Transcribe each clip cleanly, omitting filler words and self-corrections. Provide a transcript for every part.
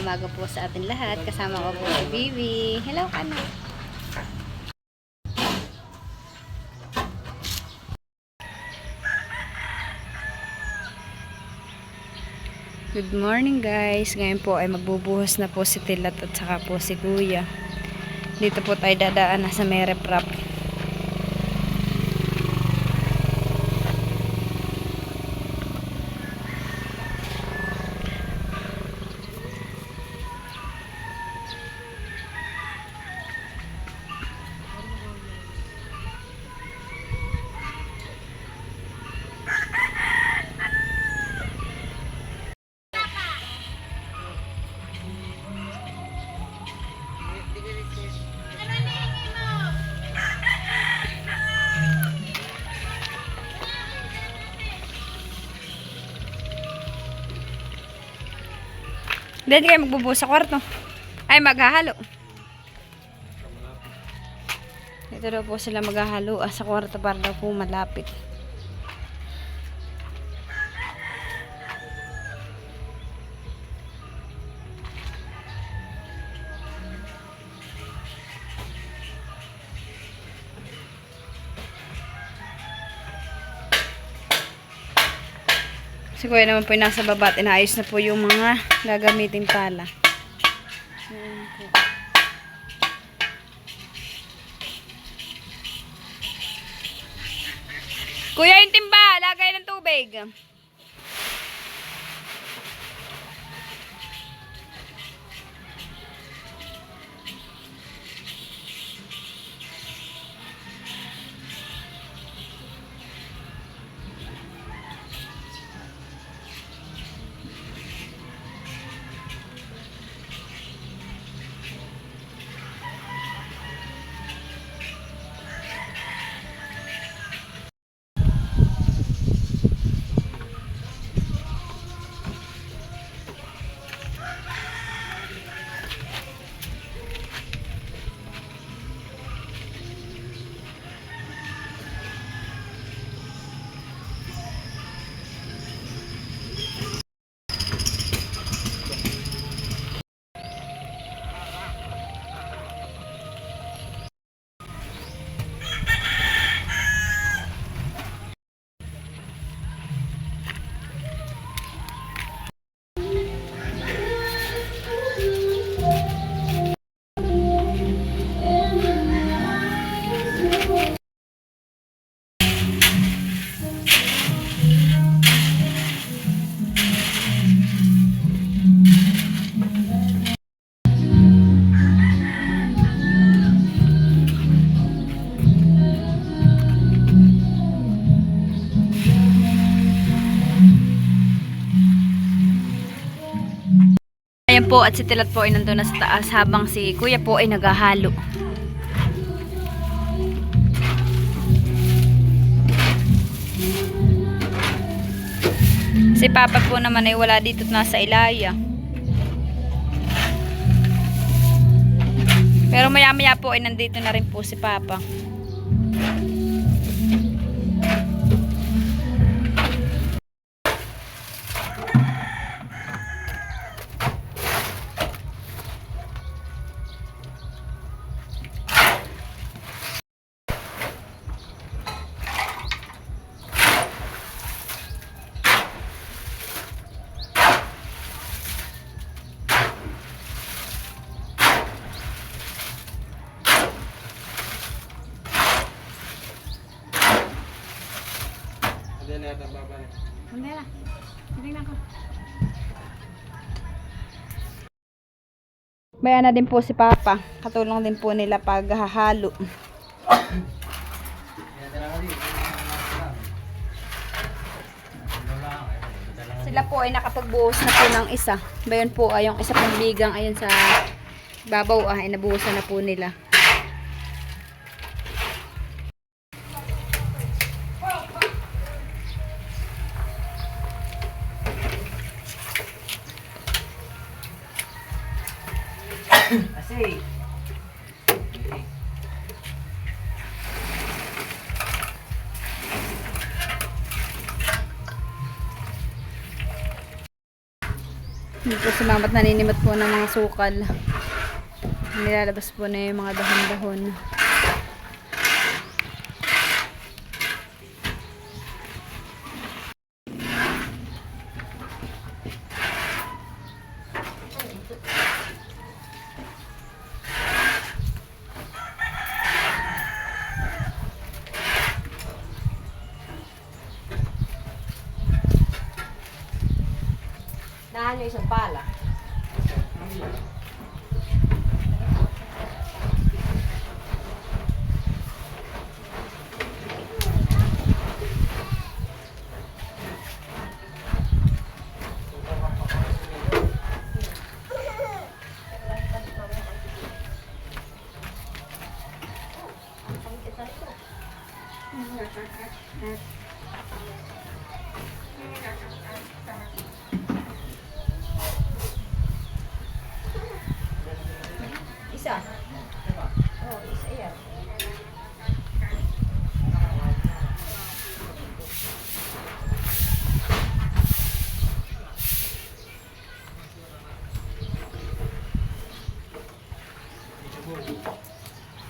umaga po sa atin lahat. Kasama ko po si Bibi. Hello ka na. Good morning guys. Ngayon po ay magbubuhos na po si Tilat at saka po si Kuya. Dito po tayo dadaan na sa Mereprap. Hindi kayo magbubuhos sa kwarto. Ay, maghahalo. Dito daw po sila maghahalo sa kwarto para daw po malapit. Si Kuya naman po yung nasa baba at inaayos na po yung mga gagamiting pala. Ayan po. Kuya, yung timba, lagay ng tubig. Ayan po, at si Tilat po ay nandun na sa taas habang si Kuya po ay naghahalo. Si Papa po naman ay wala dito at nasa Ilaya. Pero maya maya po ay nandito na rin po si Papa. Hindi na. Tingnan ko. Bayan na din po si Papa. Katulong din po nila paghahalo. Sila po ay nakapagbuhos na po ng isa. Bayan po ay yung isa pang bigang ayun sa babaw ay nabuhusan na po nila. Kasi Hindi po si Mama't naninimot po ng mga sukal. Nilalabas po na yung mga dahon-dahon. Nahan yung isang pala. Isa. Oh, isa yan.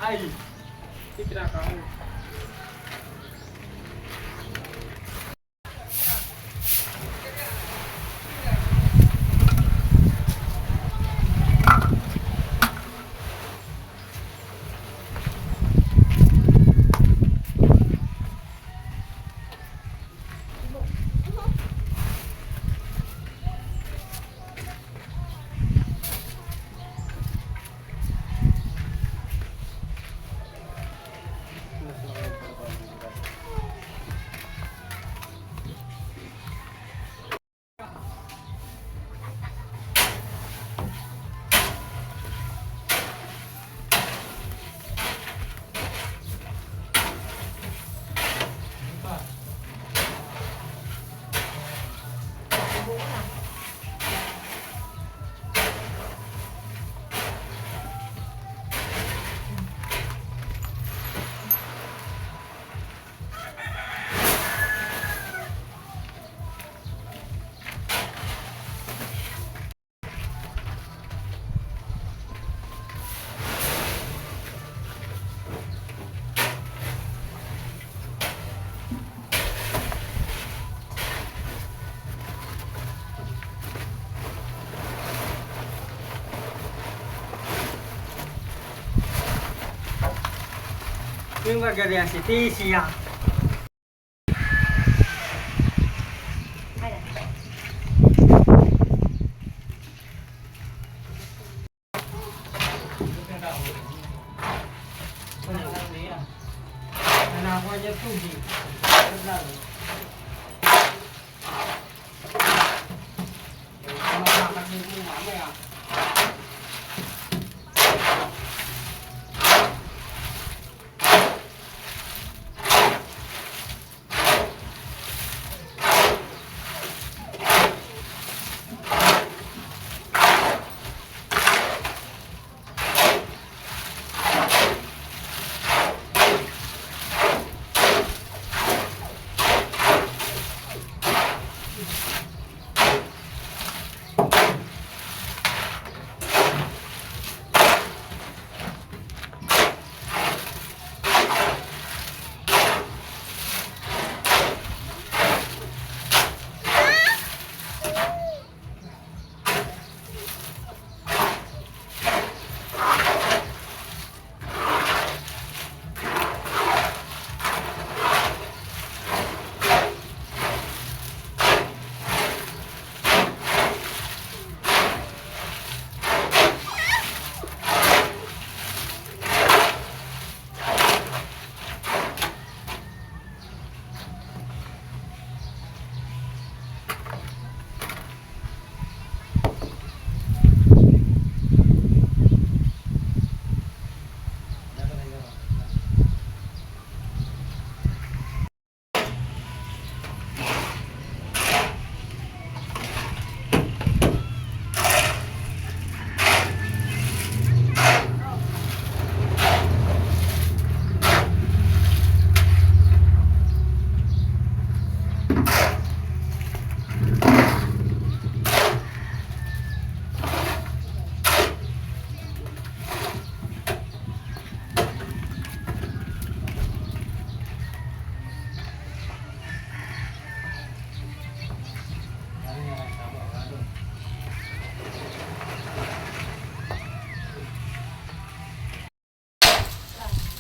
Ay, tikra ka mo. Yung maganda si Tisia. Nanakuha niya tubig. Makakas mo mamaya.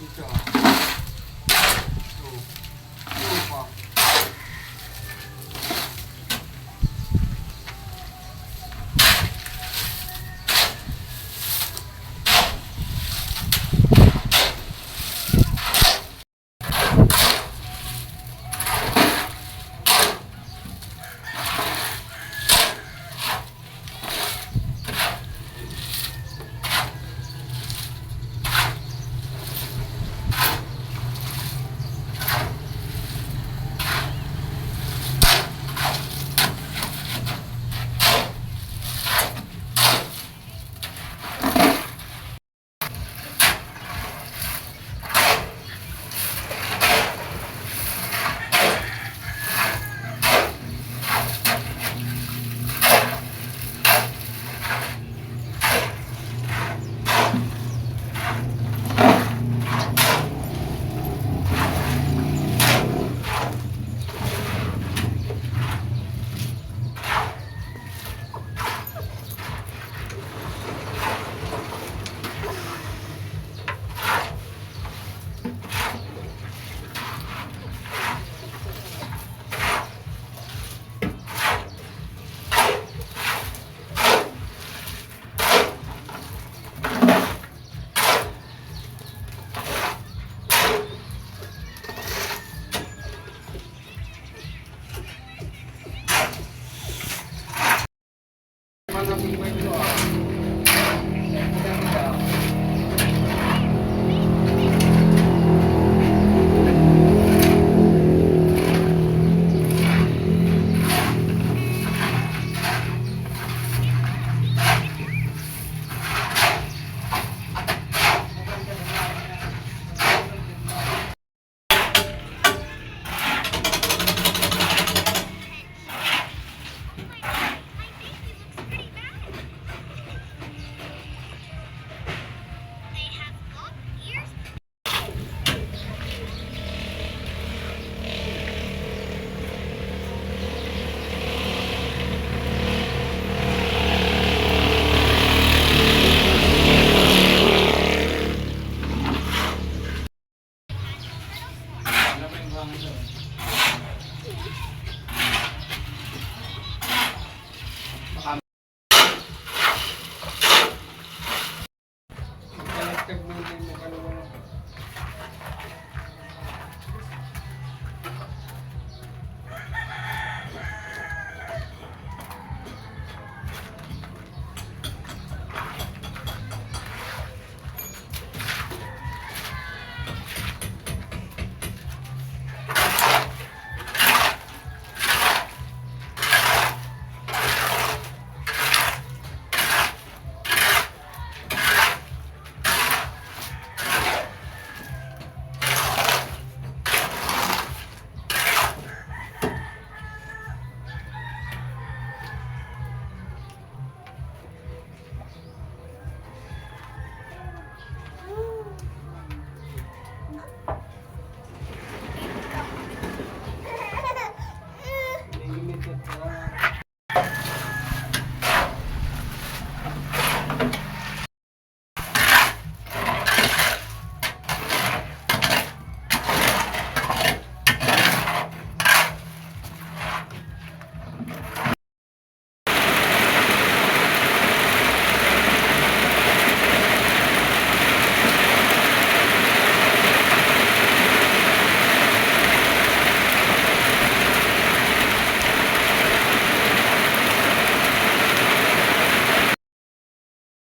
Ito. Ito. Ito pa.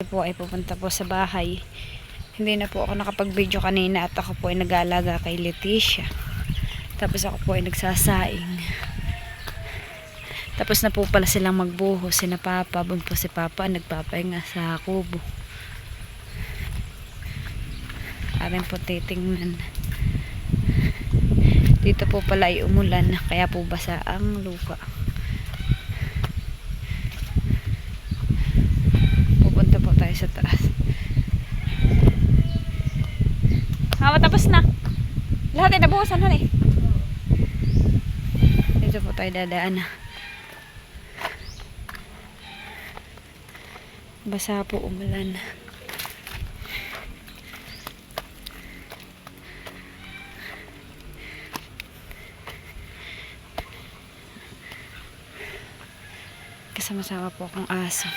Po ay pupunta po sa bahay. Hindi na po ako nakapag-video kanina at ako po ay nag-aalaga kay Leticia. Tapos ako po ay nagsasaing. Tapos na po pala silang magbuhos. Sina Papa, bun po si Papa nagpapahinga sa kubo. Arin po titingnan. Dito po pala ay umulan, kaya po basa ang lupa. Pupunta po tayo sa taas. Tapos na. Lahat ay nabuhusan na eh. Dito po tayo dadaan. Basa po, umulan. sama-sama po akong aso.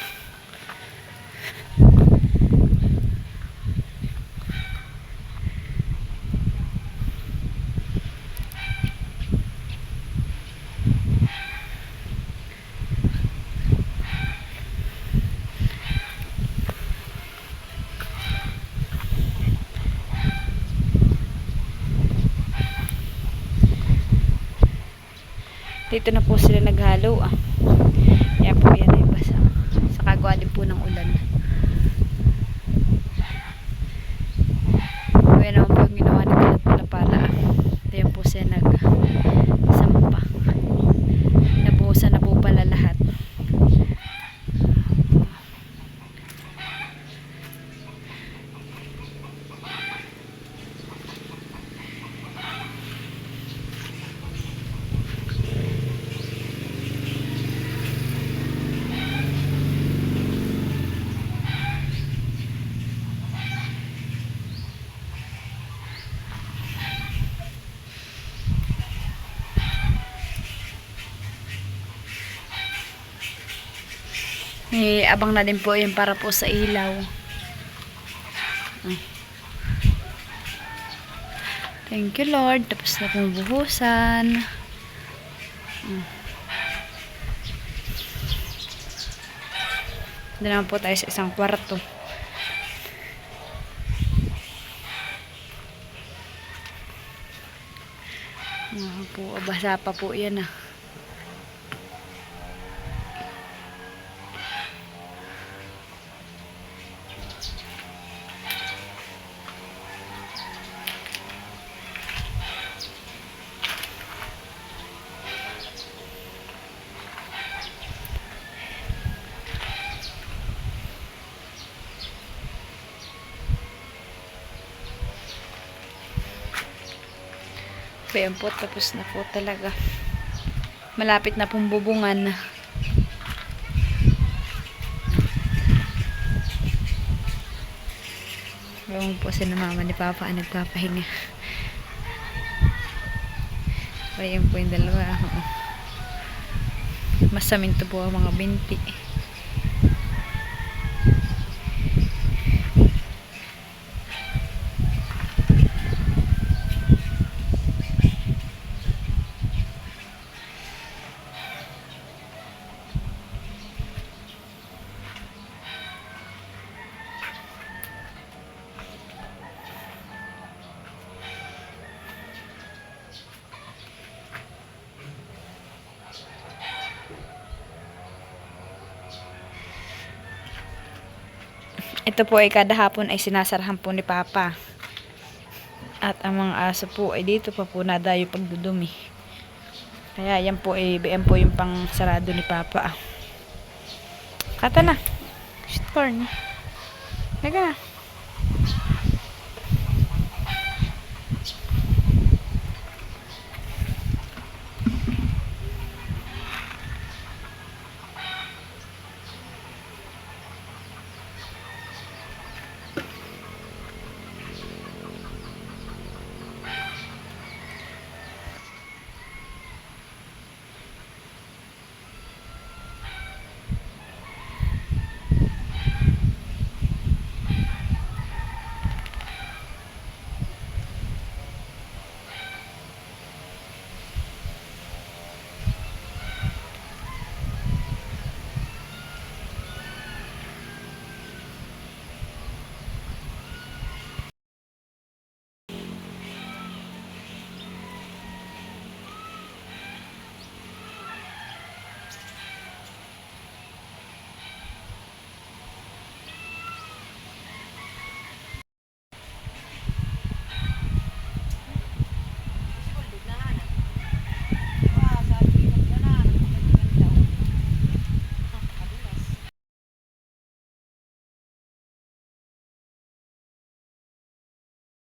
Dito na po sila naghalo Yan po, yan ay basa. Sa kagawa din po ng ulan. Yan naman po yung ginawa ni Kalat Palapala. Yan po sila nagsampa. Nabuhusan na po pala lahat. May abang na din po yun para po sa ilaw. Thank you Lord. Tapos na pong buhusan. Doon naman po tayo sa isang kwarto. Po, basa pa po yan Ayan po, tapos na po talaga. Malapit na pong bubungan. Ayan po si mama ni Papa ang nagpapahinga. Ayan po yung dalawa. Masaminto po ang mga binti. Ito po ay kada hapon ay sinasarahan po ni Papa. At ang mga aso po ay dito pa po nadayo pagdudumi. Kaya yan po ay BM po yung pang sarado ni Papa. Kata na. Shit corn. Naga na.